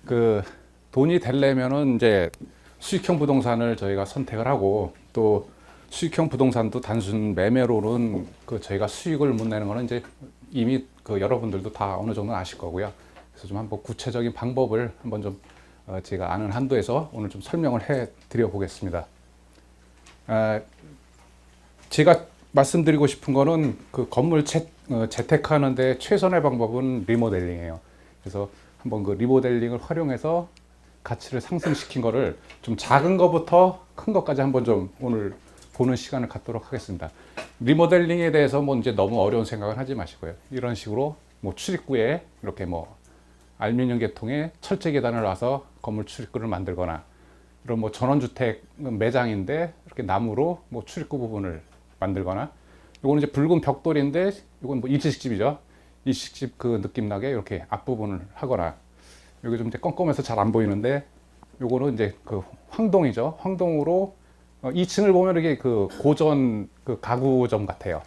그 돈이 되려면은 이제 수익형 부동산을 저희가 선택을 하고, 또 수익형 부동산도 단순 매매로는 그 저희가 수익을 못 내는 거는 이제 이미 그 여러분들도 다 어느 정도 아실 거고요. 그래서 좀 한번 구체적인 방법을 한번 좀 제가 아는 한도에서 오늘 좀 설명을 해 드려 보겠습니다. 제가 말씀드리고 싶은 거는 그 건물 재테크하는데 최선의 방법은 리모델링이에요. 그래서 한번 그 리모델링을 활용해서 가치를 상승시킨 거를 좀 작은 거부터 큰 것까지 한번 좀 오늘 보는 시간을 갖도록 하겠습니다. 리모델링에 대해서 뭐 이제 너무 어려운 생각을 하지 마시고요. 이런 식으로 뭐 출입구에 이렇게 뭐 알루미늄 계통의 철제 계단을 놔서 건물 출입구를 만들거나, 이런 뭐 전원주택 매장인데 이렇게 나무로 뭐 출입구 부분을 만들거나, 요거는 이제 붉은 벽돌인데 이건 뭐 일식집이죠. 일식집 그 느낌 나게 이렇게 앞부분을 하거나, 여기 좀 이제 껌껌해서 잘 안 보이는데 요거는 이제 그 황동이죠. 황동으로 2층을 보면 이게 그 고전 그 가구점 같아요.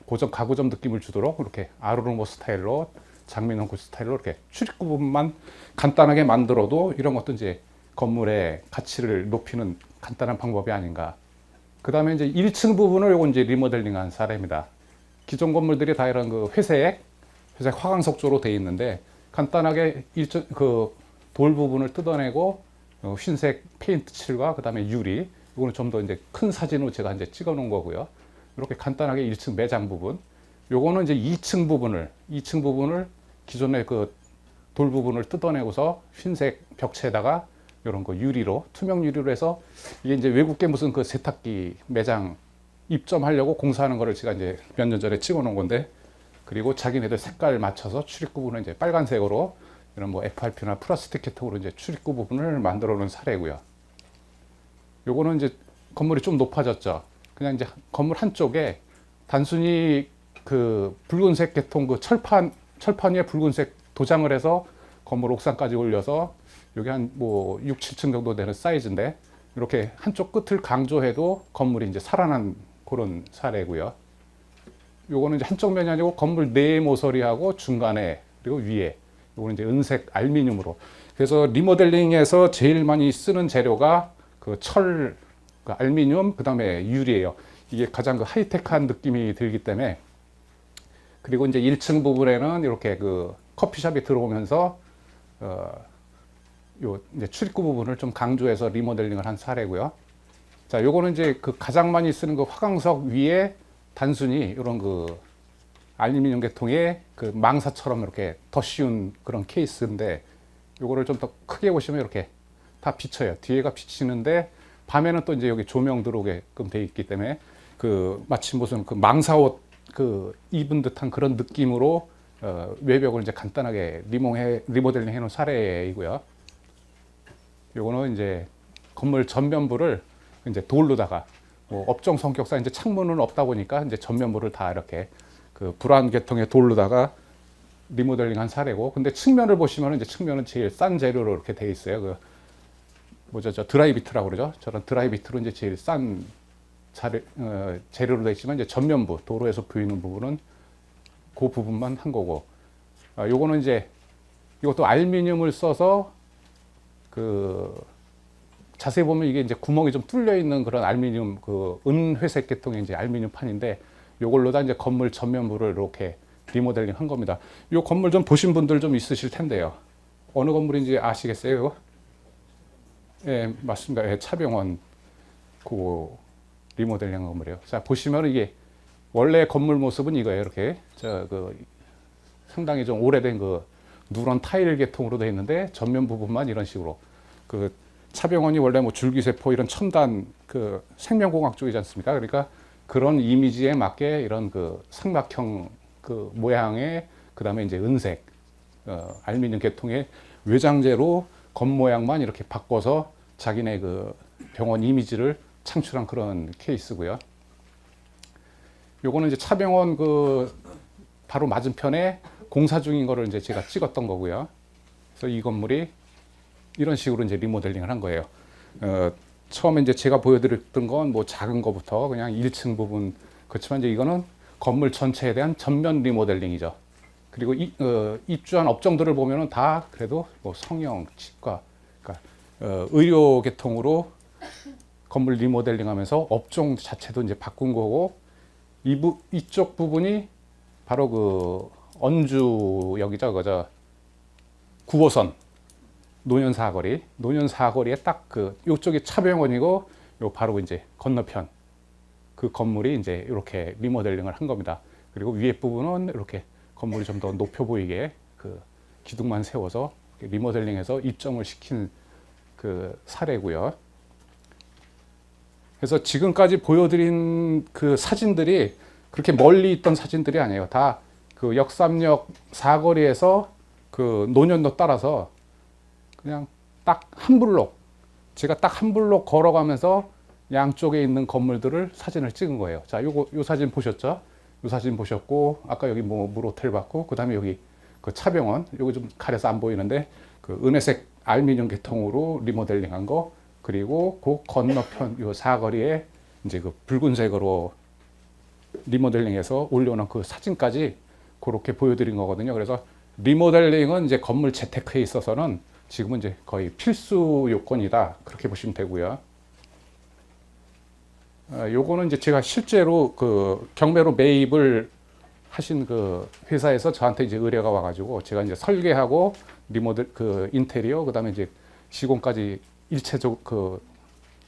고전 가구점 느낌을 주도록 이렇게 아루르모 스타일로, 장민홍구 스타일로 이렇게 출입구 부분만 간단하게 만들어도 이런 것도 이제 건물의 가치를 높이는 간단한 방법이 아닌가. 그 다음에 이제 1층 부분을 요거 이제 리모델링한 사례입니다. 기존 건물들이 다 이런 그 회색 화강석조로 되어 있는데, 간단하게 그 돌 부분을 뜯어내고 흰색 페인트 칠과 그 다음에 유리, 이거는 좀 더 이제 큰 사진으로 제가 이제 찍어 놓은 거고요. 이렇게 간단하게 1층 매장 부분, 요거는 이제 2층 부분을 기존의 그 돌 부분을 뜯어내고서 흰색 벽체에다가 이런 거 유리로, 투명 유리로 해서, 이게 이제 외국계 무슨 그 세탁기 매장 입점하려고 공사하는 거를 제가 이제 몇 년 전에 찍어 놓은 건데, 그리고 자기네들 색깔 맞춰서 출입구 부분은 이제 빨간색으로 이런 뭐 FRP나 플라스틱 계통으로 이제 출입구 부분을 만들어 놓은 사례고요. 요거는 이제 건물이 좀 높아졌죠. 그냥 이제 건물 한쪽에 단순히 그 붉은색 계통 그 철판 위에 붉은색 도장을 해서 건물 옥상까지 올려서, 여기 한 뭐 6, 7층 정도 되는 사이즈인데, 이렇게 한쪽 끝을 강조해도 건물이 이제 살아난 그런 사례고요. 요거는 이제 한쪽 면이 아니고 건물 내 모서리하고 중간에 그리고 위에, 요거는 이제 은색 알루미늄으로. 그래서 리모델링에서 제일 많이 쓰는 재료가 그 철, 그 알루미늄, 그 다음에 유리예요. 이게 가장 그 하이테크한 느낌이 들기 때문에. 그리고 이제 1층 부분에는 이렇게 그 커피숍이 들어오면서 요 이제 출입구 부분을 좀 강조해서 리모델링을 한 사례고요. 자, 요거는 이제 그 가장 많이 쓰는 그 화강석 위에 단순히 이런 그 알루미늄 계통의 그 망사처럼 이렇게 더 씌운 그런 케이스인데, 요거를 좀 더 크게 보시면 이렇게 다 비쳐요. 뒤에가 비치는데 밤에는 또 이제 여기 조명 들어오게끔 돼 있기 때문에 그 마치 무슨 그 망사옷 그 입은 듯한 그런 느낌으로 외벽을 이제 간단하게 리모델링 해놓은 사례이고요. 요거는 이제 건물 전면부를 이제 돌로다가, 뭐 업종 성격상 이제 창문은 없다 보니까 이제 전면부를 다 이렇게 그 불안 계통의 돌로다가 리모델링한 사례고, 근데 측면을 보시면 이제 측면은 제일 싼 재료로 이렇게 돼 있어요. 그 뭐죠, 저 드라이비트라고 그러죠. 저런 드라이비트로 이제 제일 싼 재료로 돼 있지만, 이제 전면부 도로에서 보이는 부분은 그 부분만 한 거고, 요거는 이제 이것도 알루미늄을 써서 그 자세히 보면 이게 이제 구멍이 좀 뚫려 있는 그런 알루미늄 그 은회색 계통의 이제 알루미늄 판인데, 요걸로다 이제 건물 전면부를 이렇게 리모델링 한 겁니다. 요 건물 좀 보신 분들 좀 있으실 텐데요. 어느 건물인지 아시겠어요? 이거? 예, 맞습니다. 예, 차병원 그 리모델링 한 건물이에요. 자, 보시면 이게 원래 건물 모습은 이거예요. 이렇게 그 상당히 좀 오래된 그 누런 타일 계통으로 되어 있는데, 전면 부분만 이런 식으로, 그 차병원이 원래 뭐 줄기세포 이런 첨단 그 생명공학 쪽이지 않습니까? 그러니까 그런 이미지에 맞게 이런 그 삼각형 그 모양의, 그 다음에 이제 은색 알루미늄 계통의 외장재로 겉모양만 이렇게 바꿔서 자기네 그 병원 이미지를 창출한 그런 케이스고요. 요거는 이제 차병원 그 바로 맞은편에 공사 중인 거를 이제 제가 찍었던 거고요. 그래서 이 건물이 이런 식으로 이제 리모델링을 한 거예요. 처음에 이제 제가 보여드렸던 건 뭐 작은 거부터 그냥 1층 부분, 그렇지만 이제 이거는 건물 전체에 대한 전면 리모델링이죠. 그리고 입주한 업종들을 보면은 다 그래도 뭐 성형, 치과, 그러니까 의료 계통으로 건물 리모델링하면서 업종 자체도 이제 바꾼 거고 이쪽 부분이 바로 그 언주역이죠, 그저 9호선 노년사거리에 딱 그 요쪽이 차병원이고 요 바로 이제 건너편 그 건물이 이제 이렇게 리모델링을 한 겁니다. 그리고 위에 부분은 이렇게 건물이 좀 더 높여 보이게 그 기둥만 세워서 리모델링해서 입점을 시킨 그 사례고요. 그래서 지금까지 보여드린 그 사진들이 그렇게 멀리 있던 사진들이 아니에요. 다 그 역삼역 사거리에서 그 노년로 따라서 그냥 딱 한 블록, 제가 딱 한 블록 걸어가면서 양쪽에 있는 건물들을 사진을 찍은 거예요. 자, 요 사진 보셨죠? 요 사진 보셨고, 아까 여기 뭐 물호텔 봤고, 그 다음에 여기 그 차병원, 요거 좀 가려서 안 보이는데, 그 은혜색 알루미늄 계통으로 리모델링 한 거, 그리고 그 건너편 요 사거리에 이제 그 붉은색으로 리모델링해서 올려놓은 그 사진까지 그렇게 보여드린 거거든요. 그래서 리모델링은 이제 건물 재테크에 있어서는 지금은 이제 거의 필수 요건이다. 그렇게 보시면 되고요. 요거는 이제 제가 실제로 그 경매로 매입을 하신 그 회사에서 저한테 이제 의뢰가 와가지고 제가 이제 설계하고 리모델 그 인테리어 그다음에 이제 시공까지 일체적 그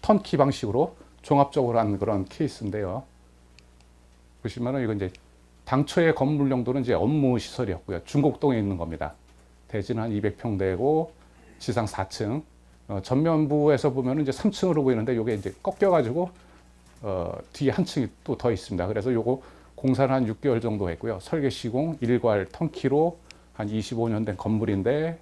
턴키 방식으로 종합적으로 한 그런 케이스인데요. 보시면은 이건 이제 당초의 건물 용도는 이제 업무 시설이었고요. 중곡동에 있는 겁니다. 대지는 한 200평 되고 지상 4층. 전면부에서 보면은 이제 3층으로 보이는데 요게 이제 꺾여가지고 뒤에 한 층이 또 더 있습니다. 그래서 요거 공사를 한 6개월 정도 했고요. 설계 시공 일괄 턴키로 한 25년 된 건물인데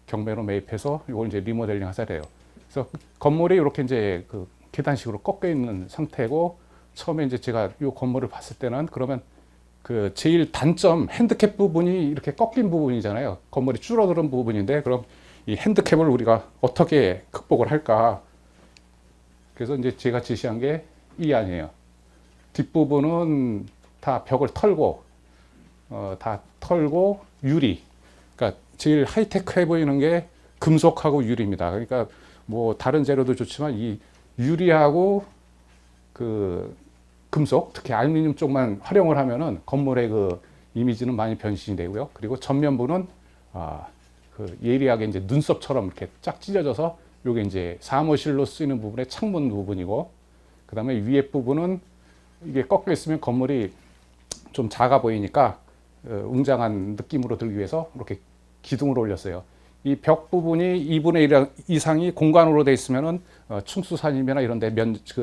경매로 매입해서 요걸 이제 리모델링 하자래요. 그래서 건물이 이렇게 이제 그 계단식으로 꺾여 있는 상태고 처음에 이제 제가 요 건물을 봤을 때는 그러면 그 제일 단점 핸드캡 부분이 이렇게 꺾인 부분이잖아요. 건물이 줄어드는 부분인데 그럼 이 핸드캡을 우리가 어떻게 극복을 할까? 그래서 이제 제가 제시한 게 이 안이에요. 뒷부분은 다 벽을 털고 유리. 그러니까 제일 하이테크해 보이는 게 금속하고 유리입니다. 그러니까 뭐 다른 재료도 좋지만 이 유리하고 그 금속, 특히 알루미늄 쪽만 활용을 하면은 건물의 그 이미지는 많이 변신이 되고요. 그리고 전면부는 그 예리하게 이제 눈썹처럼 이렇게 쫙 찢어져서 요게 이제 사무실로 쓰이는 부분의 창문 부분이고, 그 다음에 위에 부분은 이게 꺾여 있으면 건물이 좀 작아 보이니까 웅장한 느낌으로 들기 위해서 이렇게 기둥을 올렸어요. 이 벽 부분이 2분의 1 이상이 공간으로 돼 있으면은 충수산이나 이런 데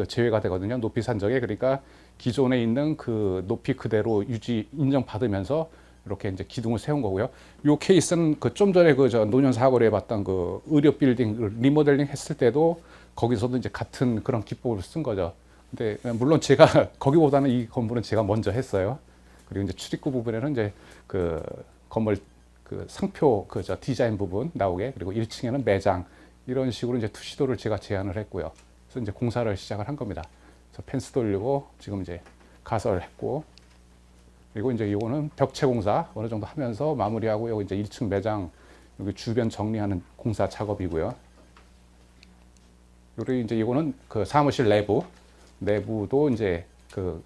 제외가 되거든요. 높이 산적에. 그러니까 기존에 있는 그 높이 그대로 유지 인정받으면서 이렇게 이제 기둥을 세운 거고요. 요 케이스는 그 좀 전에 그 저 노년 사거리에 봤던 그 의료 빌딩 리모델링 했을 때도 거기서도 이제 같은 그런 기법을 쓴 거죠. 근데 물론 제가 거기보다는 이 건물은 제가 먼저 했어요. 그리고 이제 출입구 부분에는 이제 그 건물 그 상표 그 저 디자인 부분 나오게, 그리고 1층에는 매장, 이런 식으로 이제 투시도를 제가 제안을 했고요. 그래서 이제 공사를 시작을 한 겁니다. 그래서 펜스 돌리고 지금 이제 가설했고, 그리고 이제 이거는 벽체 공사 어느 정도 하면서 마무리하고, 여기 이제 1층 매장 여기 주변 정리하는 공사 작업이고요. 그리고 이제 이거는 그 사무실 내부도 이제 그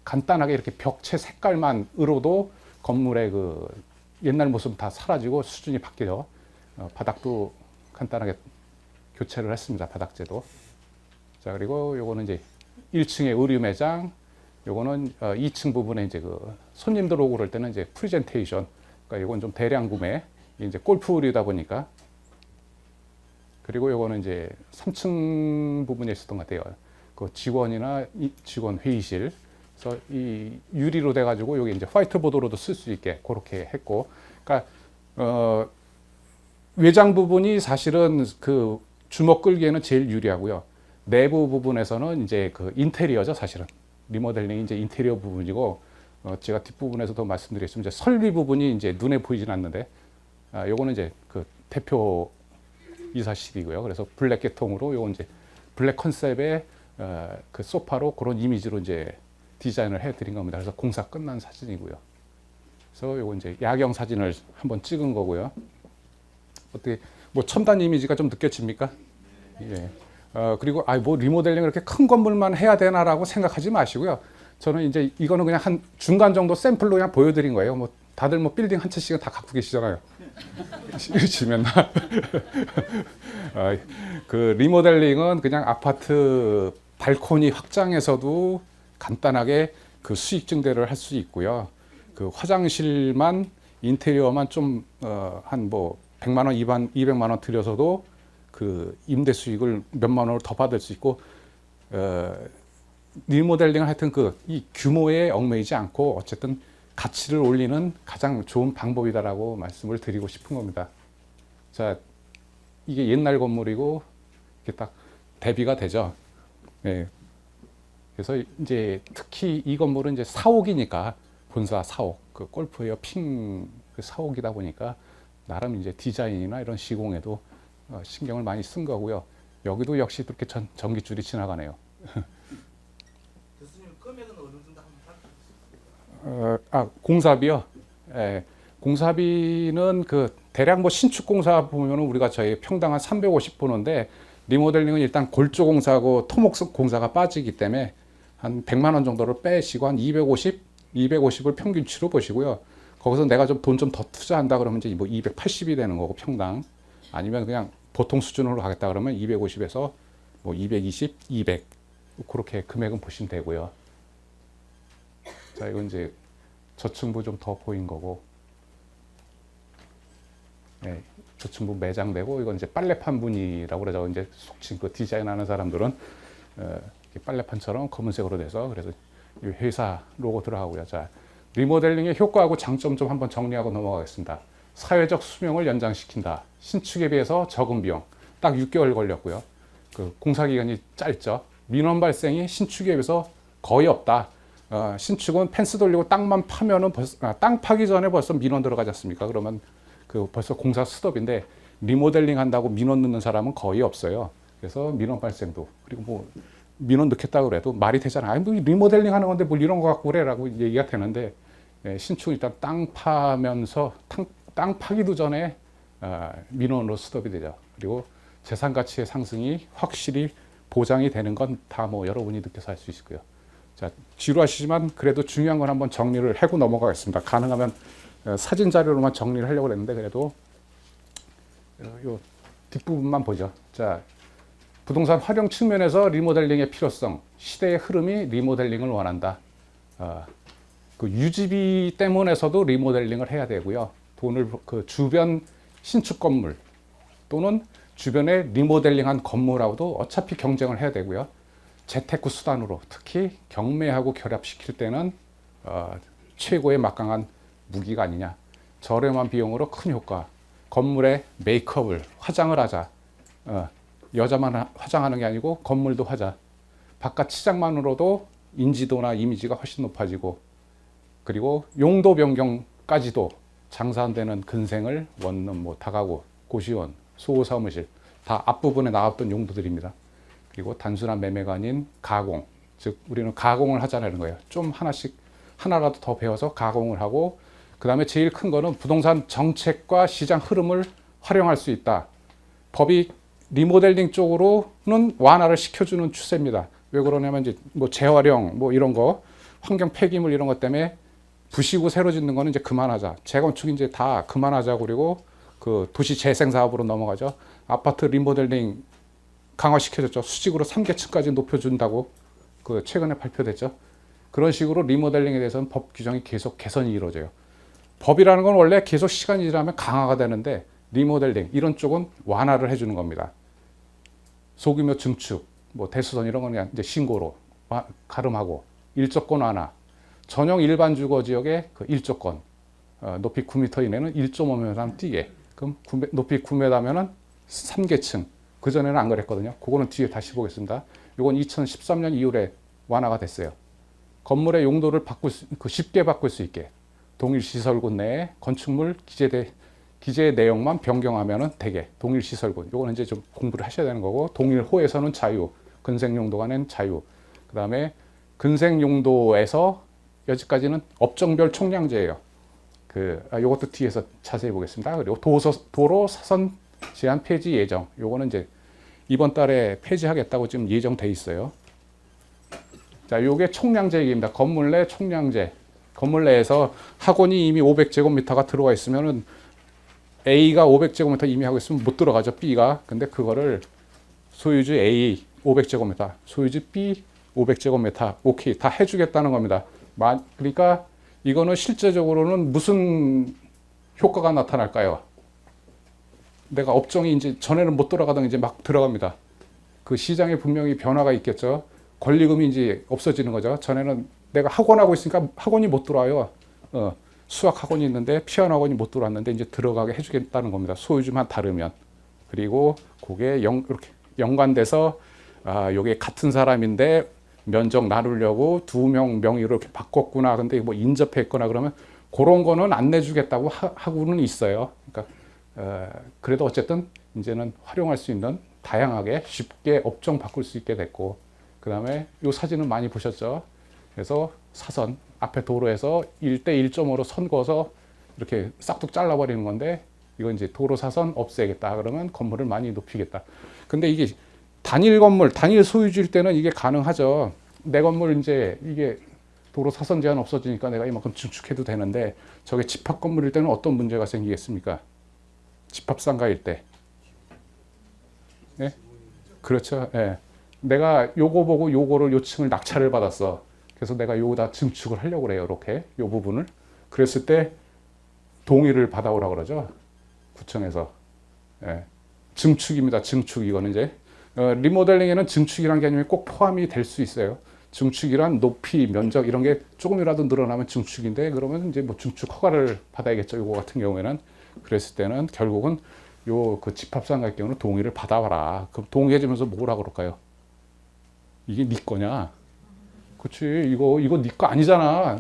간단하게 이렇게 벽체 색깔만으로도 건물의 그 옛날 모습 다 사라지고 수준이 바뀌죠. 바닥도 간단하게 교체를 했습니다. 바닥재도. 자, 그리고 요거는 이제 1층의 의류 매장, 요거는 2층 부분에 이제 그 손님들 오고 그럴 때는 이제 프레젠테이션. 그러니까 이건 좀 대량 구매. 이제 골프류다 보니까. 그리고 요거는 이제 3층 부분에 있었던 것 같아요. 그 직원이나 직원 회의실. 그래서 이 유리로 돼가지고 여기 이제 화이트보드로도 쓸 수 있게 그렇게 했고, 그러니까 외장 부분이 사실은 그 주목 끌기에는 제일 유리하고요. 내부 부분에서는 이제 그 인테리어죠, 사실은. 리모델링이 이제 인테리어 부분이고, 제가 뒷부분에서도 말씀드렸지만 이제 설비 부분이 이제 눈에 보이진 않는데, 요거는 이제 그 대표 이사실이고요. 그래서 블랙 계통으로 요건 이제 블랙 컨셉의 그 소파로 그런 이미지로 이제 디자인을 해드린 겁니다. 그래서 공사 끝난 사진이고요. 그래서 요거 이제 야경 사진을 한번 찍은 거고요. 어떻게 뭐 첨단 이미지가 좀 느껴집니까? 예. 그리고 뭐 리모델링 이렇게 큰 건물만 해야 되나라고 생각하지 마시고요. 저는 이제 이거는 그냥 한 중간 정도 샘플로 그냥 보여드린 거예요. 뭐 다들 뭐 빌딩 한 채씩은 다 갖고 계시잖아요. 지면 그 리모델링은 그냥 아파트 발코니 확장에서도 간단하게 그 수익 증대를 할 수 있고요. 그 화장실만 인테리어만 좀 한 뭐 100만 원, 200만 원 들여서도 그 임대 수익을 몇만 원을 더 받을 수 있고 리모델링은 하여튼 그 이 규모에 얽매이지 않고 어쨌든 가치를 올리는 가장 좋은 방법이다라고 말씀을 드리고 싶은 겁니다. 자, 이게 옛날 건물이고 이게 딱 대비가 되죠. 예. 그래서 이제 특히 이 건물은 이제 사옥이니까 본사 사옥, 그 골프웨어 핑 그 사옥이다 보니까 나름 이제 디자인이나 이런 시공에도 신경을 많이 쓴 거고요. 여기도 역시 그렇게 전기줄이 지나가네요. 교수님 금액은 어느 정도 한번 밝혀주세요. 공사비요. 예, 공사비는 그 대략 뭐 신축 공사 보면은 우리가 저희 평당 한 350 보는데 리모델링은 일단 골조 공사하고 토목 공사가 빠지기 때문에 한 100만 원 정도를 빼시고 한 250을 평균치로 보시고요. 거기서 내가 좀 돈 좀 더 투자한다 그러면 이제 뭐 280이 되는 거고 평당. 아니면 그냥 보통 수준으로 가겠다 그러면 250에서 뭐 220, 200 그렇게 금액은 보시면 되고요. 자, 이건 이제 저층부 좀 더 보인 거고, 네, 저층부 매장되고 이건 이제 빨래판 분이라고 그러죠. 이제 속칭 그 디자인하는 사람들은 빨래판처럼 검은색으로 돼서 그래서 이 회사 로고 들어가고요. 자, 리모델링의 효과하고 장점 좀 한번 정리하고 넘어가겠습니다. 사회적 수명을 연장시킨다. 신축에 비해서 적은 비용. 딱 6개월 걸렸고요. 그 공사 기간이 짧죠. 민원 발생이 신축에 비해서 거의 없다. 신축은 펜스 돌리고 땅만 파면은 땅 파기 전에 벌써 민원 들어가지 않습니까? 그러면 그 벌써 공사 스톱인데 리모델링 한다고 민원 넣는 사람은 거의 없어요. 그래서 민원 발생도 그리고 뭐 민원 넣겠다고 그래도 말이 되잖아. 아니 뭐 리모델링 하는 건데 뭘 이런 거 갖고 그래라고 얘기가 되는데 신축은 일단 땅 파면서 땅 파기도 전에 민원으로 스톱이 되죠. 그리고 재산 가치의 상승이 확실히 보장이 되는 건 다 뭐 여러분이 느껴서 알 수 있을 거예요. 자, 지루하시지만 그래도 중요한 건 한번 정리를 하고 넘어가겠습니다. 가능하면 사진 자료로만 정리를 하려고 했는데 그래도 요 뒷부분만 보죠. 자, 부동산 활용 측면에서 리모델링의 필요성, 시대의 흐름이 리모델링을 원한다. 그 유지비 때문에서도 리모델링을 해야 되고요. 돈을 그 주변 신축 건물 또는 주변에 리모델링한 건물하고도 어차피 경쟁을 해야 되고요. 재테크 수단으로 특히 경매하고 결합시킬 때는 최고의 막강한 무기가 아니냐. 저렴한 비용으로 큰 효과. 건물의 메이크업을 화장을 하자. 여자만 화장하는 게 아니고 건물도 하자. 바깥 치장만으로도 인지도나 이미지가 훨씬 높아지고 그리고 용도 변경까지도 장사 안 되는 근생을 원룸, 뭐 다가구, 고시원, 소사무실 다 앞부분에 나왔던 용도들입니다. 그리고 단순한 매매가 아닌 가공, 즉 우리는 가공을 하자는 거예요. 좀 하나라도 더 배워서 가공을 하고 그 다음에 제일 큰 거는 부동산 정책과 시장 흐름을 활용할 수 있다. 법이 리모델링 쪽으로는 완화를 시켜주는 추세입니다. 왜 그러냐면 이제 뭐 재활용 뭐 이런 거 환경 폐기물 이런 것 때문에 부시고 새로 짓는 거는 이제 그만하자. 재건축 이제 다 그만하자고 그리고 그 도시 재생 사업으로 넘어가죠. 아파트 리모델링 강화시켜줬죠. 수직으로 3계층까지 높여준다고 그 최근에 발표됐죠. 그런 식으로 리모델링에 대해서는 법 규정이 계속 개선이 이루어져요. 법이라는 건 원래 계속 시간이 지나면 강화가 되는데 리모델링 이런 쪽은 완화를 해주는 겁니다. 소규모 증축, 뭐 대수선 이런 건 그냥 이제 신고로 가름하고 일조권 완화. 전용 일반 주거 지역의 그 일조권 높이 9m 이내는 1.5m 뛰게. 그럼 높이 9m면은 3계층. 그 전에는 안 그랬거든요. 그거는 뒤에 다시 보겠습니다. 이건 2013년 이후에 완화가 됐어요. 건물의 용도를 쉽게 바꿀 수 있게 동일 시설군 내에 건축물 기재 내용만 변경하면은 되게 동일 시설군. 이거는 이제 좀 공부를 하셔야 되는 거고 동일 호에서는 자유, 근생 용도가 낸 자유. 그다음에 근생 용도에서 여기까지는 업종별 총량제예요. 요것도 뒤에서 자세히 보겠습니다. 그리고 도로 사선 제한 폐지 예정. 요거는 이제 이번 달에 폐지하겠다고 지금 예정돼 있어요. 자, 요게 총량제 얘기입니다. 건물 내 총량제. 건물 내에서 학원이 이미 500제곱미터가 들어와 있으면은 A가 500제곱미터 이미 하고 있으면 못 들어가죠. B가. 근데 그거를 소유주 A 500제곱미터, 소유주 B 500제곱미터, 오케이 다 해주겠다는 겁니다. 그러니까 이거는 실제적으로는 무슨 효과가 나타날까요? 내가 업종이 이제 전에는 못 들어가던 이제 막 들어갑니다. 그 시장에 분명히 변화가 있겠죠. 권리금이 이제 없어지는 거죠. 전에는 내가 학원하고 있으니까 학원이 못 들어와요. 수학 학원이 있는데 피아노 학원이 못 들어왔는데 이제 들어가게 해주겠다는 겁니다. 소유주만 다르면. 그리고 그게 이렇게 연관돼서 요게 같은 사람인데 면적 나누려고 두 명 명의로 이렇게 바꿨구나. 근데 뭐 인접했거나 그러면 그런 거는 안 내주겠다고 하고는 있어요. 그러니까 그래도 어쨌든 이제는 활용할 수 있는 다양하게 쉽게 업종 바꿀 수 있게 됐고, 그 다음에 요 사진은 많이 보셨죠? 그래서 사선 앞에 도로에서 1대 1.5로 선 그어서 이렇게 싹둑 잘라버리는 건데, 이건 이제 도로 사선 없애겠다. 그러면 건물을 많이 높이겠다. 근데 이게 단일 건물, 단일 소유주일 때는 이게 가능하죠. 내 건물 이제 이게 도로 사선 제한 없어지니까 내가 이만큼 증축해도 되는데, 저게 집합 건물일 때는 어떤 문제가 생기겠습니까? 집합상가일 때. 네? 그렇죠. 예. 내가 요거 보고 요거를 요층을 낙찰을 받았어. 그래서 내가 요거다 증축을 하려고 그래요. 이렇게 요 부분을. 그랬을 때 동의를 받아오라 그러죠. 구청에서. 예. 증축입니다. 증축. 이거는 이제 리모델링에는 증축이라는 개념이 꼭 포함이 될 수 있어요. 증축이란 높이, 면적 이런 게 조금이라도 늘어나면 증축인데, 그러면 이제 뭐 증축 허가를 받아야겠죠. 요거 같은 경우에는. 그랬을 때는 결국은 요 그 집합상가의 경우는 동의를 받아와라. 그럼 동의해주면서 뭐라 그럴까요? 이게 네 거냐? 그렇지. 이거 네 거 아니잖아.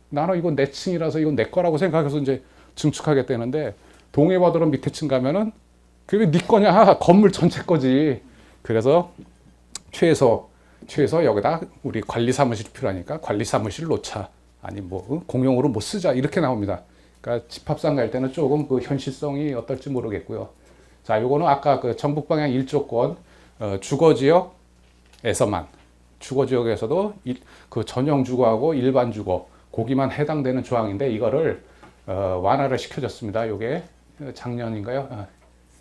나는 이거 내 층이라서 이건 내 거라고 생각해서 이제 증축하겠다는데, 동의받으러 밑에 층 가면은 그게 네 거냐? 건물 전체 거지. 그래서 최소 여기다 우리 관리사무실이 필요하니까 관리사무실 놓자. 아니 뭐 공용으로 뭐 쓰자. 이렇게 나옵니다. 그러니까 집합상가일 때는 조금 그 현실성이 어떨지 모르겠고요. 자, 요거는 아까 그 전북 방향 1조권 주거지역에서만, 주거지역에서도 그 전용 주거하고 일반 주거 거기만 해당되는 조항인데, 이거를 완화를 시켜줬습니다. 요게 작년인가요?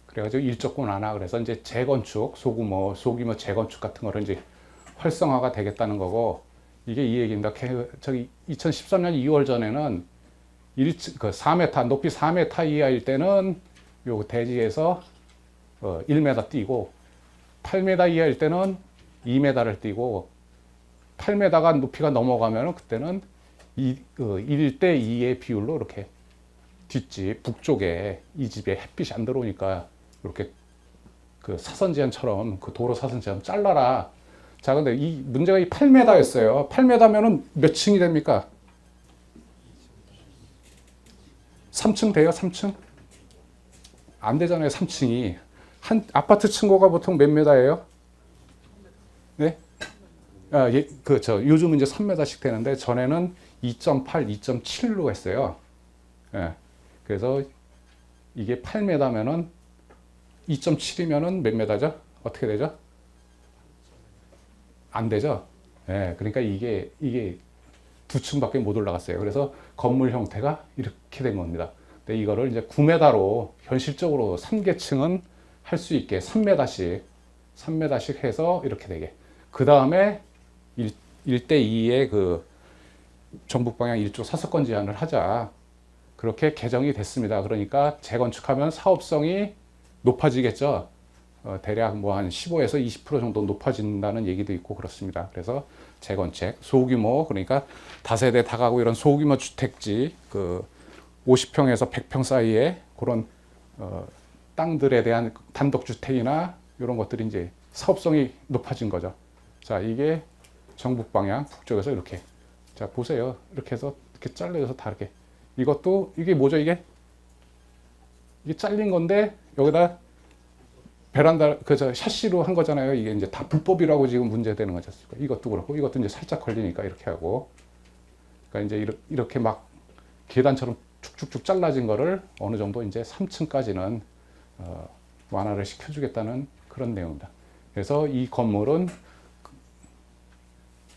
그래가지고 1조권 완화. 그래서 이제 재건축, 소규모 재건축 같은 거를 이제 활성화가 되겠다는 거고, 이게 이 얘기입니다. 저기 2013년 2월 전에는 4m, 높이 4m 이하일 때는 요 대지에서 1m 뛰고, 8m 이하일 때는 2m를 뛰고, 8m가 높이가 넘어가면 그때는 1대 2의 비율로 이렇게 뒷집 북쪽에 이 집에 햇빛이 안 들어오니까 이렇게 그 사선 제한처럼 그 도로 사선 제한 잘라라. 자, 근데 이 문제가 이 8m였어요. 8m면은 몇 층이 됩니까? 3층 돼요? 3층? 안 되잖아요. 3층이. 한 아파트 층고가 보통 몇 메다예요? 네? 요즘은 이제 3m씩 되는데, 전에는 2.8, 2.7로 했어요. 예. 그래서 이게 8m면은 2.7이면은 몇 메다죠? 어떻게 되죠? 안 되죠? 예. 그러니까 이게 두 층밖에 못 올라갔어요. 그래서 건물 형태가 이렇게 된 겁니다. 근데 이거를 이제 9m로 현실적으로 3계층은 할 수 있게 3m씩 해서 이렇게 되게. 그 다음에 1대 2의 그 전북 방향 1조 사서권 제한을 하자. 그렇게 개정이 됐습니다. 그러니까 재건축하면 사업성이 높아지겠죠. 대략 뭐 한 15에서 20% 정도 높아진다는 얘기도 있고 그렇습니다. 그래서 재건축, 소규모, 그러니까 다세대 다가구 이런 소규모 주택지, 그 50평에서 100평 사이에 그런 땅들에 대한 단독주택이나 이런 것들이 이제 사업성이 높아진 거죠. 자, 이게 정북 방향 북쪽에서 이렇게. 자, 보세요. 이렇게 해서 이렇게 잘려서 다 이렇게. 이것도, 이게 뭐죠, 이게 잘린 건데, 여기다 베란다, 샤시로 한 거잖아요. 이게 이제 다 불법이라고 지금 문제되는 거죠. 이것도 그렇고, 이것도 이제 살짝 걸리니까 이렇게 하고. 그러니까 이제 이렇게 막 계단처럼 쭉쭉쭉 잘라진 거를 어느 정도 이제 3층까지는 완화를 시켜주겠다는 그런 내용입니다. 그래서 이 건물은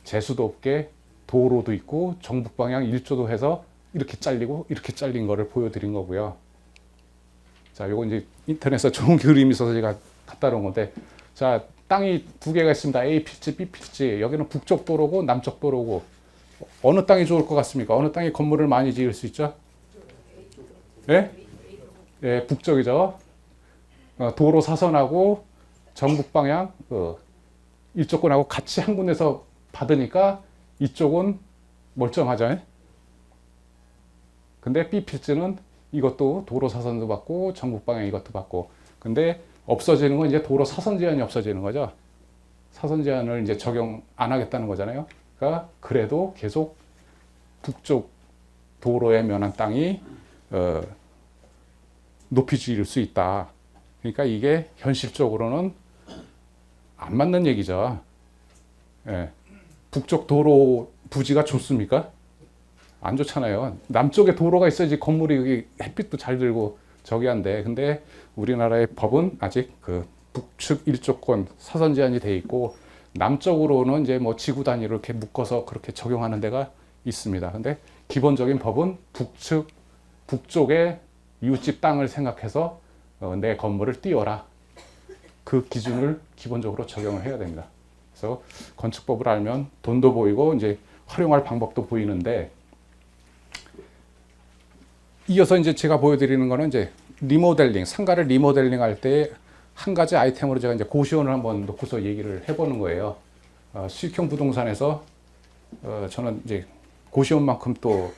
재수도 없게 도로도 있고 정북 방향 1조도 해서 이렇게 잘리고 이렇게 잘린 거를 보여드린 거고요. 자, 요거 이제 인터넷에 좋은 그림이 있어서 제가 갖다 놓은 건데, 자, 땅이 두 개가 있습니다. A 필지, B 필지. 여기는 북쪽 도로고 남쪽 도로고, 어느 땅이 좋을 것 같습니까? 어느 땅이 건물을 많이 지을 수 있죠? 예? 예, 북쪽이죠. 도로 사선하고 정북 방향 이쪽권하고 같이 한 군데서 받으니까 이쪽은 멀쩡하죠. 근데 B 필지는 이것도 도로 사선도 받고 정북 방향 이것도 받고, 근데 없어지는 건 이제 도로 사선 제한이 없어지는 거죠. 사선 제한을 이제 적용 안 하겠다는 거잖아요. 그러니까 그래도 계속 북쪽 도로에 면한 땅이 높이 지을 수 있다. 그러니까 이게 현실적으로는 안 맞는 얘기죠. 예. 북쪽 도로 부지가 좋습니까? 안 좋잖아요. 남쪽에 도로가 있어야지 건물이 여기 햇빛도 잘 들고 저기 한데, 근데 우리나라의 법은 아직 그 북측 일조권 사선 제한이 돼 있고, 남쪽으로는 이제 뭐 지구 단위로 이렇게 묶어서 그렇게 적용하는 데가 있습니다. 근데 기본적인 법은 북쪽에 이웃집 땅을 생각해서 내 건물을 띄워라. 그 기준을 기본적으로 적용을 해야 됩니다. 그래서 건축법을 알면 돈도 보이고 이제 활용할 방법도 보이는데, 이어서 이제 제가 보여드리는 거는 이제 리모델링, 상가를 리모델링 할 때 한 가지 아이템으로 제가 이제 고시원을 한번 놓고서 얘기를 해보는 거예요. 수익형 부동산에서 저는 이제 고시원만큼 또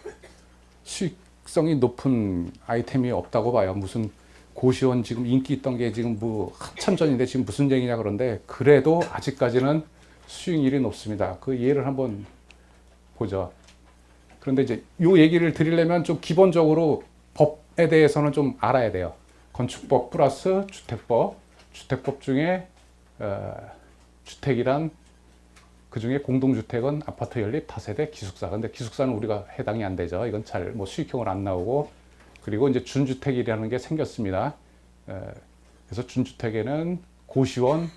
수익성이 높은 아이템이 없다고 봐요. 무슨 고시원 지금 인기 있던 게 지금 뭐 한참 전인데 지금 무슨 얘기냐 그런데, 그래도 아직까지는 수익률이 높습니다. 그 예를 한번 보죠. 그런데 이제 요 얘기를 드리려면 좀 기본적으로 법에 대해서는 좀 알아야 돼요. 건축법 플러스 주택법. 주택법 중에 주택이란, 그 중에 공동주택은 아파트 연립, 다세대, 기숙사. 근데 기숙사는 우리가 해당이 안 되죠. 이건 잘 뭐 수익형으로 안 나오고, 그리고 이제 준주택이라는 게 생겼습니다. 그래서 준주택에는 고시원,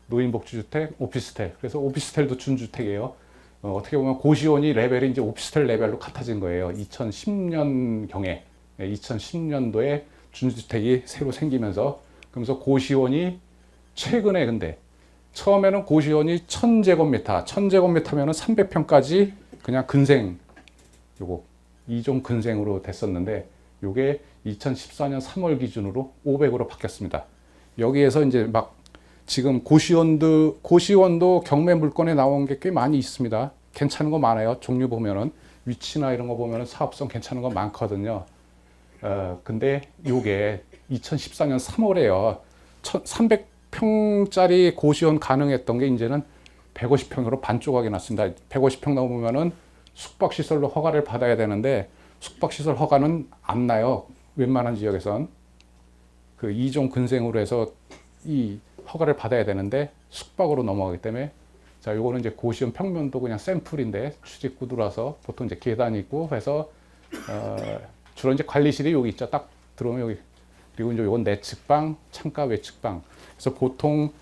노인복지주택, 오피스텔. 그래서 오피스텔도 준주택이에요. 어떻게 보면 고시원이 레벨이 이제 오피스텔 레벨로 같아진 거예요. 2010년경에, 2010년도에 준주택이 새로 생기면서, 그러면서 고시원이 최근에, 근데 처음에는 고시원이 1000제곱미터면은 300평까지 그냥 근생, 요거 2종 근생으로 됐었는데, 요게 2014년 3월 기준으로 500으로 바뀌었습니다. 여기에서 이제 막 지금 고시원도 경매 물건에 나온 게 꽤 많이 있습니다. 괜찮은 거 많아요. 종류 보면은 위치나 이런 거 보면은 사업성 괜찮은 거 많거든요. 근데 요게 2014년 3월에요. 300평짜리 고시원 가능했던 게 이제는 150평으로 반 조각이 났습니다. 150평 넘으면은 숙박시설로 허가를 받아야 되는데, 숙박시설 허가는 안 나요. 웬만한 지역에선. 그 2종 근생으로 해서 이 허가를 받아야 되는데 숙박으로 넘어가기 때문에, 자, 요거는 이제 고시원 평면도 그냥 샘플인데 취직 구두라서 보통 이제 계단이 있고 해서 주로 이제 관리실이 여기 있죠. 딱 들어오면 여기. 그리고 이제 요건 내측방, 창가 외측방. 그래서 보통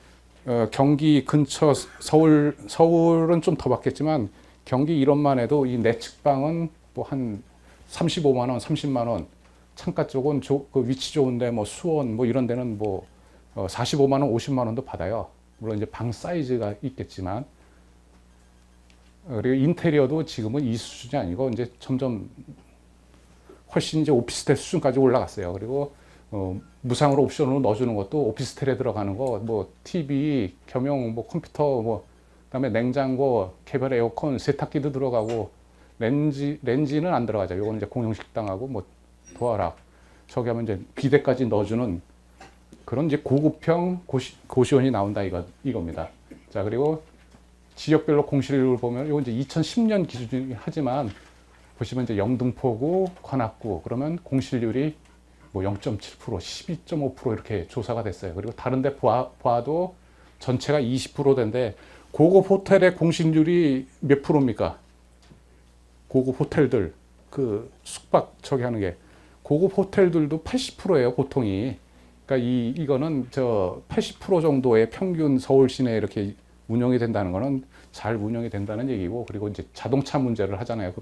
경기 근처 서울은 좀 더 받겠지만, 경기 이런만 해도 이 내측방은 뭐 한 35만 원, 30만 원. 창가 쪽은 그 위치 좋은데 뭐 수원 뭐 이런 데는 뭐 45만 원, 50만 원도 받아요. 물론 이제 방 사이즈가 있겠지만, 그리고 인테리어도 지금은 이 수준이 아니고 이제 점점 훨씬 이제 오피스텔 수준까지 올라갔어요. 그리고 무상으로 옵션으로 넣어주는 것도 오피스텔에 들어가는 거, 뭐 TV, 겸용 뭐 컴퓨터, 뭐 그다음에 냉장고, 개별 에어컨, 세탁기도 들어가고, 렌지는 안 들어가죠. 요거는 이제 공용식당하고 뭐 도화락, 저기 하면 이제 비데까지 넣어주는 그런 이제 고급형 고시원이 나온다 이겁니다. 자, 그리고 지역별로 공실률을 보면 이건 이제 2010년 기준이긴 하지만, 보시면 이제 영등포구, 관악구 그러면 공실률이 뭐 0.7%, 12.5% 이렇게 조사가 됐어요. 그리고 다른 데 봐도 전체가 20%인데, 고급 호텔의 공실률이 몇 프로입니까? 고급 호텔들 그 숙박 저기 하는 게 고급 호텔들도 80%예요, 보통이. 그러니까 이거는 저 80% 정도의 평균 서울 시내에 이렇게 운영이 된다는 거는 잘 운영이 된다는 얘기고, 그리고 이제 자동차 문제를 하잖아요.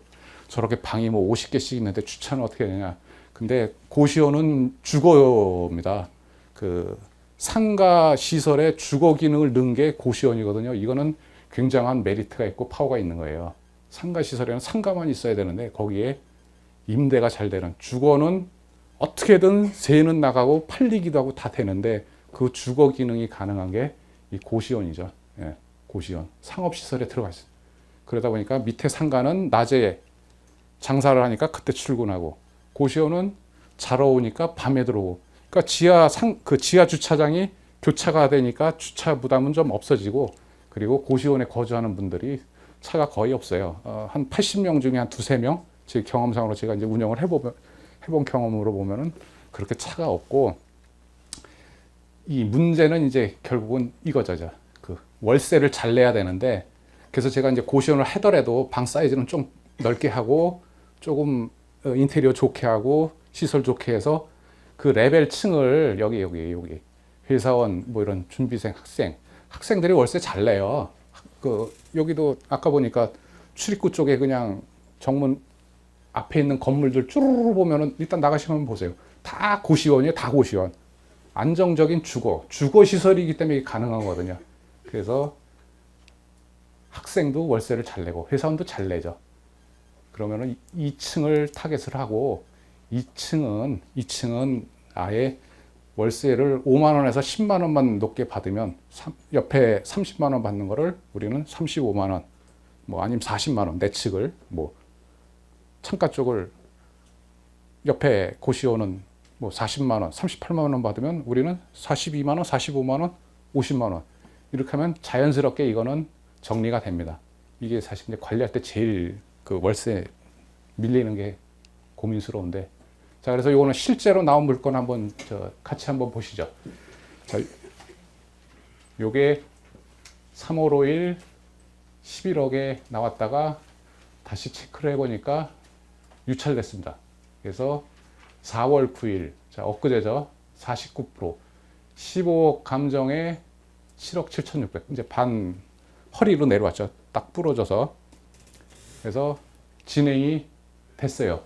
저렇게 방이 뭐 50개씩 있는데 주차는 어떻게 되냐. 근데 고시원은 주거입니다. 그 상가 시설에 주거 기능을 넣은 게 고시원이거든요. 이거는 굉장한 메리트가 있고 파워가 있는 거예요. 상가 시설에는 상가만 있어야 되는데 거기에 임대가 잘 되는, 주거는 어떻게든 세는 나가고 팔리기도 하고 다 되는데 그 주거 기능이 가능한 게 이 고시원이죠. 예, 고시원. 상업시설에 들어가 있어요. 그러다 보니까 밑에 상가는 낮에 장사를 하니까 그때 출근하고, 고시원은 자러 오니까 밤에 들어오고, 그러니까 지하 주차장이 교차가 되니까 주차 부담은 좀 없어지고, 그리고 고시원에 거주하는 분들이 차가 거의 없어요. 한 80명 중에 한 두세 명, 제 경험상으로 제가 이제 운영을 해본 경험으로 보면은 그렇게 차가 없고, 이 문제는 이제 결국은 이거죠. 그 월세를 잘 내야 되는데, 그래서 제가 이제 고시원을 하더라도 방 사이즈는 좀 넓게 하고 조금 인테리어 좋게 하고 시설 좋게 해서 그 레벨층을 여기 회사원 뭐 이런 준비생 학생들이 월세 잘 내요. 그 여기도 아까 보니까 출입구 쪽에 그냥 정문 앞에 있는 건물들 쭈루루 보면은 일단 나가시면 보세요. 다 고시원이에요. 다 고시원. 안정적인 주거 시설이기 때문에 가능하거든요. 그래서 학생도 월세를 잘 내고 회사원도 잘 내죠. 그러면은 2층을 타겟을 하고 2층은 아예 월세를 5만 원에서 10만 원만 높게 받으면 옆에 30만 원 받는 거를 우리는 35만 원, 뭐 아니면 40만 원 내측을, 뭐 창가 쪽을 옆에 고시원은 뭐 40만 원, 38만 원 받으면 우리는 42만 원, 45만 원, 50만 원. 이렇게 하면 자연스럽게 이거는 정리가 됩니다. 이게 사실 이제 관리할 때 제일 그 월세 밀리는 게 고민스러운데, 자, 그래서 이거는 실제로 나온 물건 한번 같이 한번 보시죠. 자, 요게 3월 5일 11억에 나왔다가 다시 체크를 해보니까 유찰됐습니다. 그래서 4월 9일, 자, 엊그제죠. 49%, 15억 감정에 7억 7,600, 이제 반 허리로 내려왔죠. 딱 부러져서. 그래서 진행이 됐어요.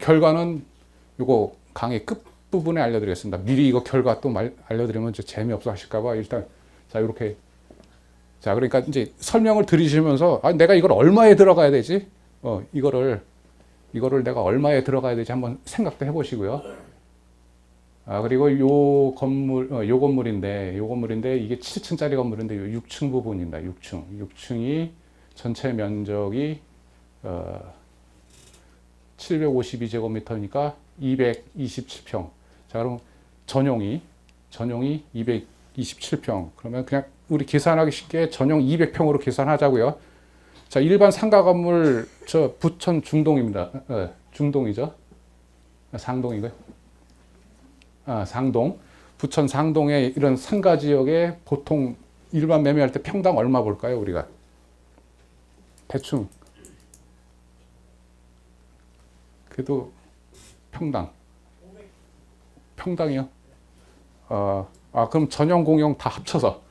결과는 요거 강의 끝부분에 알려드리겠습니다. 미리 이거 결과 또 알려드리면 재미없어 하실까봐 일단, 자, 이렇게. 자, 그러니까 이제 설명을 들으시면서, 아, 내가 이걸 얼마에 들어가야 되지? 이거를 내가 얼마에 들어가야 되지? 한번 생각도 해보시고요. 아, 그리고 요 건물인데 이게 7층짜리 건물인데 요 6층 부분입니다. 6층이 전체 면적이 752제곱미터니까 227평. 자, 그럼 전용이 227평. 그러면 그냥 우리 계산하기 쉽게 전용 200평으로 계산하자고요. 자, 일반 상가 건물 부천 중동입니다. 중동이죠. 상동이고요. 상동. 부천 상동의 이런 상가 지역에 보통 일반 매매할 때 평당 얼마 볼까요, 우리가? 대충. 그래도 평당이요? 그럼 전용 공용 다 합쳐서.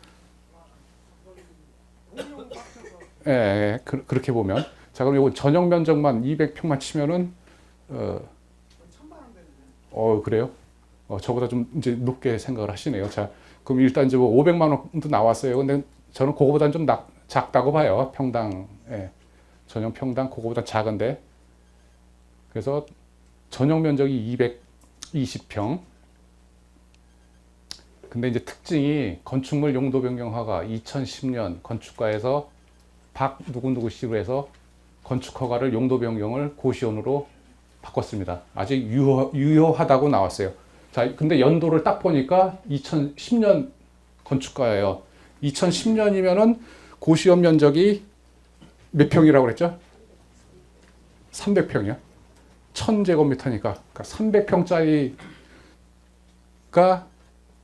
예, 그렇게 보면. 자, 그럼 이거 전용 면적만 200평만 치면은, 그래요? 저보다 좀 이제 높게 생각을 하시네요. 자, 그럼 일단 이제 뭐 500만 원도 나왔어요. 근데 저는 그거보다는 좀 작다고 봐요. 평당, 예. 전용 평당 그거보다 작은데. 그래서 전용 면적이 220평. 근데 이제 특징이 건축물 용도 변경 허가 2010년 건축가에서 박 누구누구 씨로 해서 건축 허가를 용도 변경을 고시원으로 바꿨습니다. 아직 유효하다고 나왔어요. 자, 근데 연도를 딱 보니까 2010년 건축가예요. 2010년이면은 고시원 면적이 몇 평이라고 그랬죠? 300평이요. 1000제곱미터니까. 그러니까 300평짜리가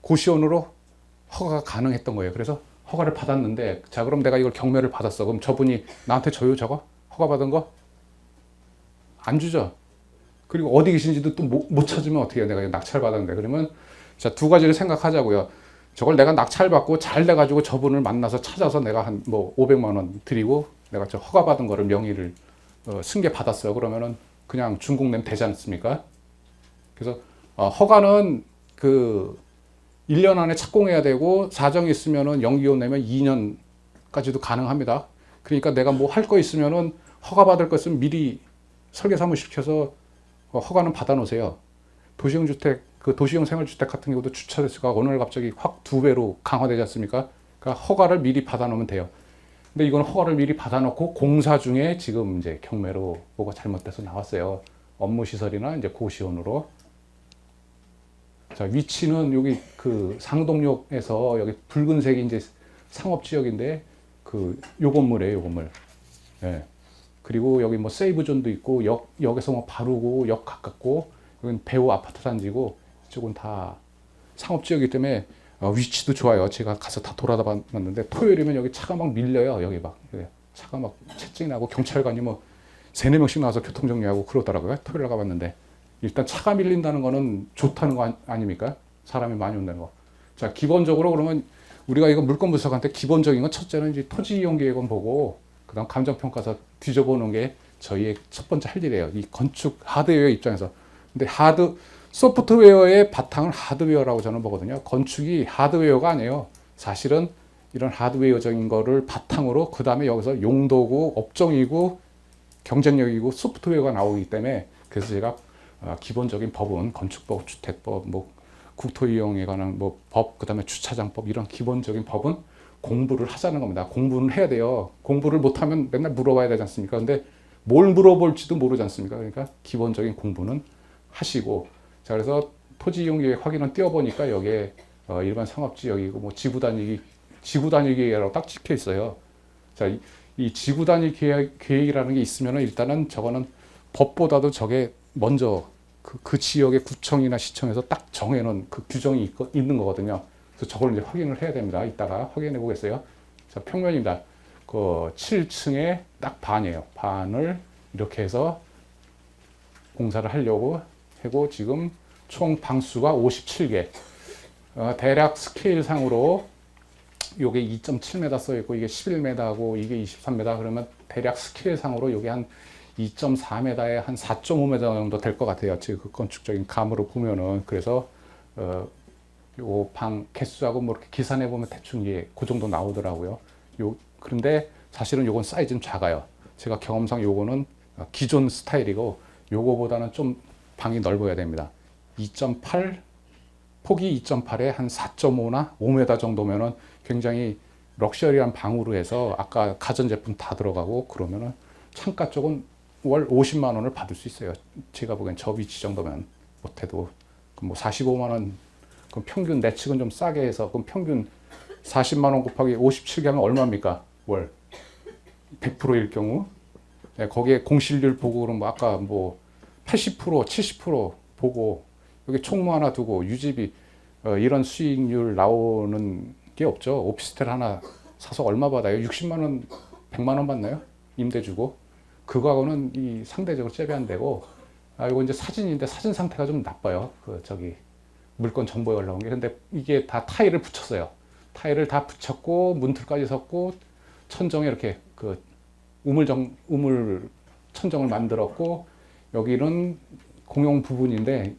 고시원으로 허가가 가능했던 거예요. 그래서 허가를 받았는데, 자, 그럼 내가 이걸 경매를 받았어. 그럼 저분이 나한테 줘요, 저거? 허가 받은 거? 안 주죠. 그리고 어디 계신지도 또 못 찾으면 어떻게 해요? 내가 낙찰받았는데. 그러면 자, 두 가지를 생각하자고요. 저걸 내가 낙찰받고 잘 돼가지고 저분을 만나서 찾아서 내가 한 뭐 500만 원 드리고 내가 저 허가받은 거를 명의를 승계받았어요. 그러면은 그냥 중국 내면 되지 않습니까? 그래서 허가는 그 1년 안에 착공해야 되고 사정이 있으면은 연기금 내면 2년까지도 가능합니다. 그러니까 내가 뭐 할 거 있으면은 허가받을 거 있으면 미리 설계사무 시켜서 허가는 받아놓으세요. 도시형 주택, 그 도시형 생활주택 같은 경우도 주차 대수가 어느 날 갑자기 확 2배로 강화되지 않습니까? 그러니까 허가를 미리 받아놓으면 돼요. 근데 이거는 허가를 미리 받아놓고 공사 중에 지금 이제 경매로 뭐가 잘못돼서 나왔어요. 업무시설이나 이제 고시원으로. 자, 위치는 여기 그 상동역에서 여기 붉은색이 이제 상업지역인데 요 건물이에요, 요 건물. 예. 그리고 여기 뭐 세이브존도 있고 역에서 뭐 바르고 역 가깝고 여기는 배우 아파트 단지고 이쪽은 다 상업지역이기 때문에 위치도 좋아요. 제가 가서 다 돌아다 봤는데 토요일이면 여기 차가 막 밀려요. 여기 막 차가 막 채찍 나고 경찰관이 뭐 3-4명씩 나와서 교통정리하고 그러더라고요. 토요일 가봤는데 일단 차가 밀린다는 거는 좋다는 거 아닙니까? 사람이 많이 온다는 거. 자, 기본적으로 그러면 우리가 이거 물건 분석한테 기본적인 건 첫째는 이제 토지 이용 계획은 보고 그다음 감정평가서 뒤져보는 게 저희의 첫 번째 할 일이에요. 이 건축 하드웨어 입장에서. 근데 소프트웨어의 바탕은 하드웨어라고 저는 보거든요. 건축이 하드웨어가 아니에요. 사실은 이런 하드웨어적인 거를 바탕으로 그 다음에 여기서 용도고 업종이고 경쟁력이고 소프트웨어가 나오기 때문에 그래서 제가 기본적인 법은 건축법, 주택법, 뭐 국토이용에 관한 뭐 법, 그다음에 주차장법 이런 기본적인 법은 공부를 하자는 겁니다. 공부는 해야 돼요. 공부를 못하면 맨날 물어봐야 되지 않습니까? 근데 뭘 물어볼지도 모르지 않습니까? 그러니까 기본적인 공부는 하시고 자 그래서 토지 이용 계획 확인은 띄워보니까 여기에 일반 상업지역이고 뭐 지구 단위 계획이라고 딱 찍혀 있어요. 자, 이 지구 단위 계획이라는 게 있으면은 일단은 저거는 법보다도 저게 먼저 그 지역의 구청이나 시청에서 딱 정해놓은 그 규정이 있는 거거든요. 그래서 저걸 이제 확인을 해야 됩니다. 이따가 확인해 보겠어요. 자, 평면입니다. 그 7층에 딱 반이에요. 반을 이렇게 해서 공사를 하려고 하고 지금 총 방수가 57개. 대략 스케일상으로 요게 2.7m 써 있고 이게 11m고 이게 23m 그러면 대략 스케일상으로 요게 한 2.4m에 한 4.5m 정도 될 것 같아요. 지금 그 건축적인 감으로 보면은 그래서 요 방 개수하고 뭐 이렇게 계산해 보면 대충 이게 그 정도 나오더라고요. 그런데 사실은 요건 사이즈는 작아요. 제가 경험상 요거는 기존 스타일이고 요거보다는 좀 방이 넓어야 됩니다. 2.8 폭이 2.8에 한 4.5나 5m 정도면은 굉장히 럭셔리한 방으로 해서 아까 가전제품 다 들어가고 그러면은 창가 쪽은 월 50만 원을 받을 수 있어요. 제가 보기엔 저 위치 정도면 못해도 뭐 45만 원 그럼 평균 내 측은 좀 싸게 해서 그럼 평균 40만 원 곱하기 57개 하면 얼마입니까? 월 100%일 경우 네, 거기에 공실률 보고 그러면 아까 뭐 80% 70% 보고 여기 총무 하나 두고 유지비 이런 수익률 나오는 게 없죠. 오피스텔 하나 사서 얼마 받아요? 60만 원, 100만 원 받나요? 임대 주고 그거하고는 이 상대적으로 잽이 안 되고 이거 이제 사진인데 사진 상태가 좀 나빠요. 그 저기 물건 정보에 올라온 게 근데 이게 다 타일을 붙였어요. 타일을 다 붙였고 문틀까지 섰고 천정에 이렇게 그 우물 천정을 만들었고 여기는 공용 부분인데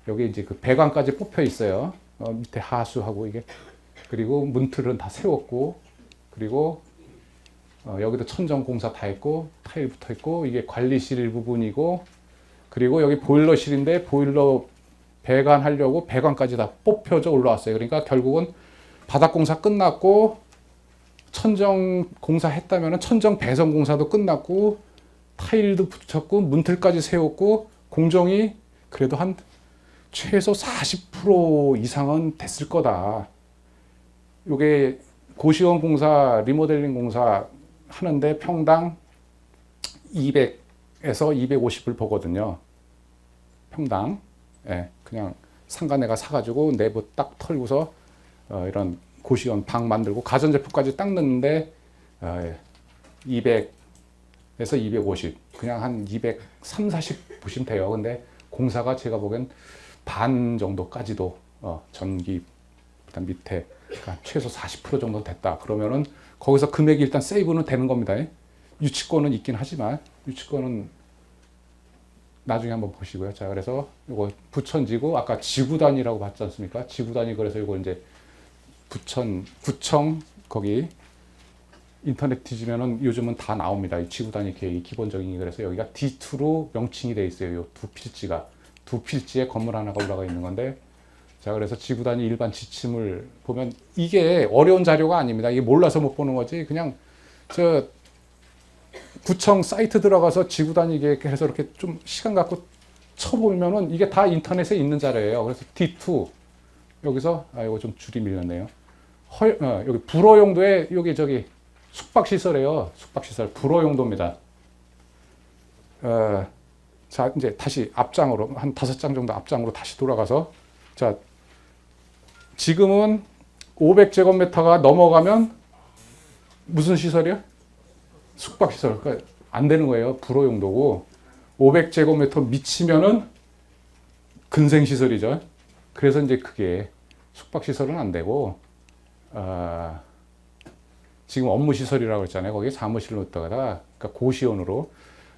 여기 이제 그 배관까지 뽑혀 있어요. 밑에 하수하고 이게 그리고 문틀은 다 세웠고 그리고 여기도 천정 공사 다 했고 타일 붙어 있고 이게 관리실 부분이고 그리고 여기 보일러실인데 보일러 배관하려고 배관까지 다 뽑혀져 올라왔어요. 그러니까 결국은 바닥 공사 끝났고 천정 공사 했다면 천정 배선 공사도 끝났고 타일도 붙였고 문틀까지 세웠고 공정이 그래도 한 최소 40% 이상은 됐을 거다. 요게 고시원 공사 리모델링 공사 하는데 평당 200에서 250을 보거든요. 평당. 예, 그냥 상가내가 사가지고 내부 딱 털고서 이런 고시원 방 만들고 가전제품까지 딱 넣는데 200에서 250 그냥 한 230, 40 보시면 돼요. 근데 공사가 제가 보기엔 반 정도까지도 전기 일단 밑에 그러니까 최소 40% 정도 됐다. 그러면은 거기서 금액이 일단 세이브는 되는 겁니다. 유치권은 있긴 하지만 유치권은 나중에 한번 보시고요. 자, 그래서 이거 부천지구 아까 지구단위라고 봤지 않습니까? 지구단위 그래서 이거 이제 구청 거기 인터넷 뒤지면은 요즘은 다 나옵니다. 이 지구단위 계획이 기본적인 게 그래서 여기가 D2로 명칭이 돼 있어요. 요 두 필지에 건물 하나가 올라가 있는 건데 자, 그래서 지구단위 일반 지침을 보면 이게 어려운 자료가 아닙니다. 이게 몰라서 못 보는 거지. 그냥 저 구청 사이트 들어가서 지구단위 계획해서 이렇게 좀 시간 갖고 쳐보면은 이게 다 인터넷에 있는 자료예요. 그래서 D2 여기서 이거 좀 줄이 밀렸네요. 여기 불어 용도의 여기 저기 숙박시설이에요. 숙박시설 불어 용도입니다. 자, 이제 다시 앞장으로 한 5장 정도 앞장으로 다시 돌아가서 자, 지금은 500제곱미터가 넘어가면 무슨 시설이요? 숙박시설. 그러니까 안 되는 거예요. 불어 용도고 500제곱미터 미치면은 근생시설이죠. 그래서 이제 그게 숙박시설은 안 되고 지금 업무시설이라고 했잖아요. 거기에 사무실을 넣다가 그러니까 고시원으로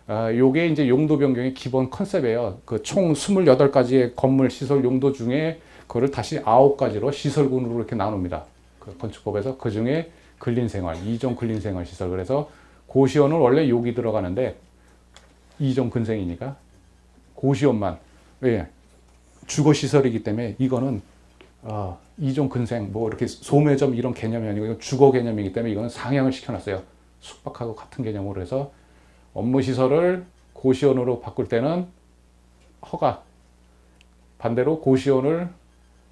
요게 이제 용도 변경의 기본 컨셉이에요. 그 총 28가지의 건물 시설 용도 중에 그거를 다시 9가지로 시설군으로 이렇게 나눕니다. 그 건축법에서 그 중에 근린생활, 2종 근린생활 시설. 그래서 고시원은 원래 여기 들어가는데 2종 근생이니까 고시원만 왜 주거시설이기 때문에 이거는 2종 근생 뭐 이렇게 소매점 이런 개념이 아니고 이건 주거 개념이기 때문에 이거는 상향을 시켜놨어요. 숙박하고 같은 개념으로 해서 업무시설을 고시원으로 바꿀 때는 허가, 반대로 고시원을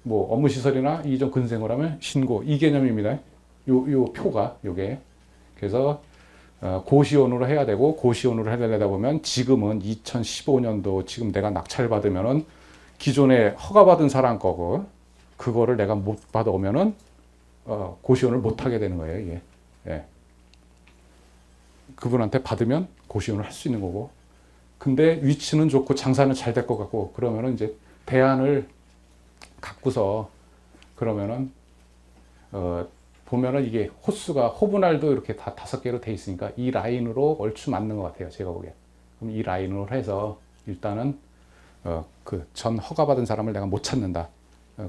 뭐 업무시설이나 2종 근생을 하면 신고, 이 개념입니다. 요 표가 요게. 그래서 고시원으로 해야 되고 고시원으로 해야 보면 지금은 2015년도 지금 내가 낙찰 받으면은 기존에 허가받은 사람 거고 그거를 내가 못 받아오면은 고시원을 못 하게 되는 거예요. 이게. 예. 그분한테 받으면 고시원을 할 수 있는 거고. 근데 위치는 좋고 장사는 잘 될 것 같고 그러면은 이제 대안을 갖고서 그러면은 보면은 이게 호수가 호분할도 이렇게 다 5개로 돼 있으니까 이 라인으로 얼추 맞는 것 같아요. 제가 보기에. 그럼 이 라인으로 해서 일단은 그 전 허가받은 사람을 내가 못 찾는다.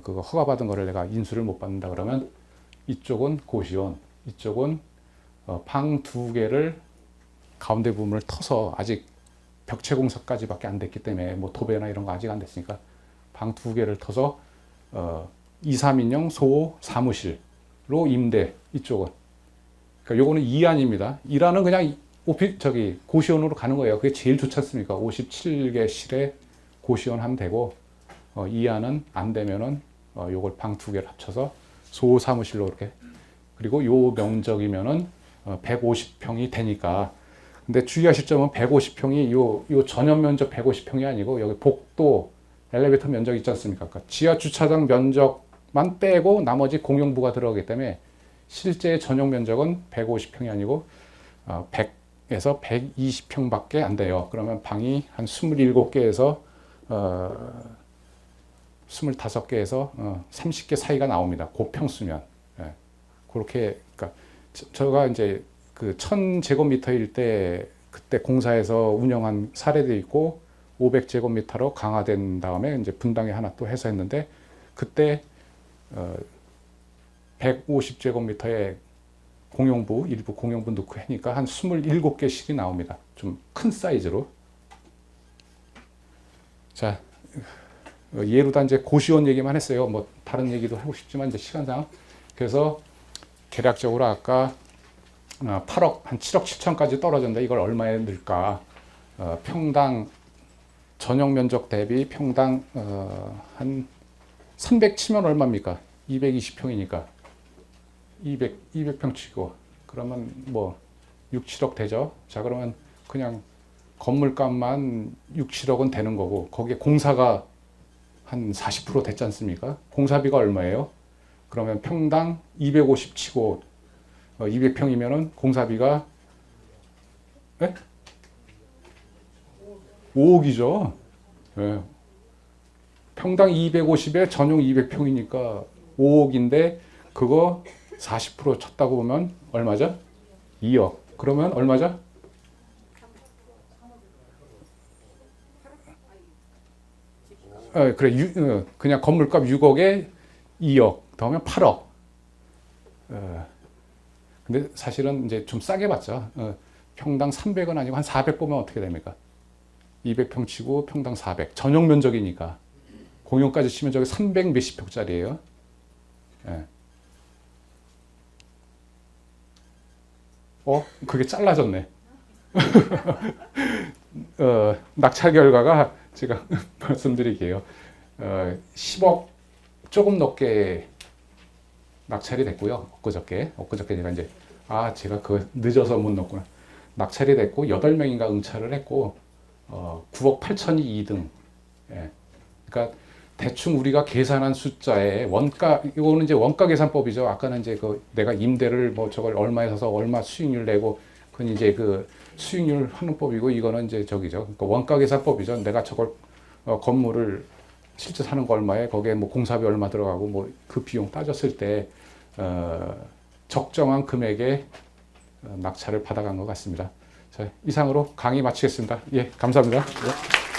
그거 허가받은 거를 내가 인수를 못 받는다 그러면 이쪽은 고시원, 이쪽은 방 2개를 가운데 부분을 터서 아직 벽체 공사까지밖에 안 됐기 때문에 뭐 도배나 이런 거 아직 안 됐으니까 방 2개를 터서 2, 3인용 소 사무실로 임대 이쪽은. 그러니까 요거는 2안입니다. 1안은 그냥 고시원으로 가는 거예요. 그게 제일 좋지 않습니까? 57개 실에 고시원 하면 되고 2안은 안 되면은 요걸 방 2개를 합쳐서 소 사무실로 이렇게. 그리고 요 면적이면은 150평이 되니까. 근데 주의하실 점은 150평이 요 전용 면적 150평이 아니고 여기 복도 엘리베이터 면적 있지 않습니까? 그러니까 지하 주차장 면적만 빼고 나머지 공용부가 들어가기 때문에 실제 전용 면적은 150평이 아니고 100에서 120평밖에 안 돼요. 그러면 방이 한 27개에서 25개에서 30개 사이가 나옵니다. 그 평수면. 예. 그렇게 그러니까 제가 이제 그 1000제곱미터일 때 그때 공사해서 운영한 사례도 있고 500제곱미터로 강화된 다음에 이제 분당에 하나 또 해서 했는데 그때 150제곱미터의 공용부 일부 공용부 넣고 하니까 한 27개씩이 나옵니다. 좀 큰 사이즈로. 자, 예로 다 이제 고시원 얘기만 했어요. 뭐 다른 얘기도 하고 싶지만 이제 시간상. 그래서 대략적으로 아까 8억 한 7억 7천까지 떨어졌는데 이걸 얼마에 넣을까? 평당 전용 면적 대비 평당 한 300 치면 얼마입니까? 220평이니까 200평 치고 그러면 뭐 6, 7억 되죠. 자, 그러면 그냥 건물값만 6, 7억은 되는 거고 거기에 공사가 한 40% 됐지 않습니까? 공사비가 얼마예요? 그러면 평당 250 치고 200평이면은 공사비가 5억이죠. 네, 평당 250에 전용 200평이니까 5억인데 그거 40% 쳤다고 보면 얼마죠? 2억. 그러면 얼마죠? 그래 그냥 건물값 6억에 2억 더하면 8억. 근데 사실은 이제 좀 싸게 받죠. 평당 300은 아니고 한 400 보면 어떻게 됩니까? 200평 치고 평당 400. 전용 면적이니까. 공용까지 치면 저기 300 몇십 평짜리예요. 예. 그게 잘라졌네. 낙찰 결과가 제가 말씀드릴게요. 10억 조금 넘게 낙찰이 됐고요. 엊그저께 제가 이제 제가 그 늦어서 못 넣었구나. 낙찰이 됐고 8명인가 응찰을 했고 9억 8천이 2등. 예. 그러니까 대충 우리가 계산한 숫자에 원가, 이거는 이제 원가 계산법이죠. 아까는 이제 그 내가 임대를 뭐 저걸 얼마에 사서 얼마 수익률 내고 그건 이제 그 수익률 하는 법이고 이거는 이제 저기죠. 그러니까 원가 계산법이죠. 내가 저걸 건물을 실제 사는 거 얼마에 거기에 뭐 공사비 얼마 들어가고 뭐 그 비용 따졌을 때 적정한 금액의 낙찰을 받아간 것 같습니다. 자, 이상으로 강의 마치겠습니다. 예, 감사합니다. 예.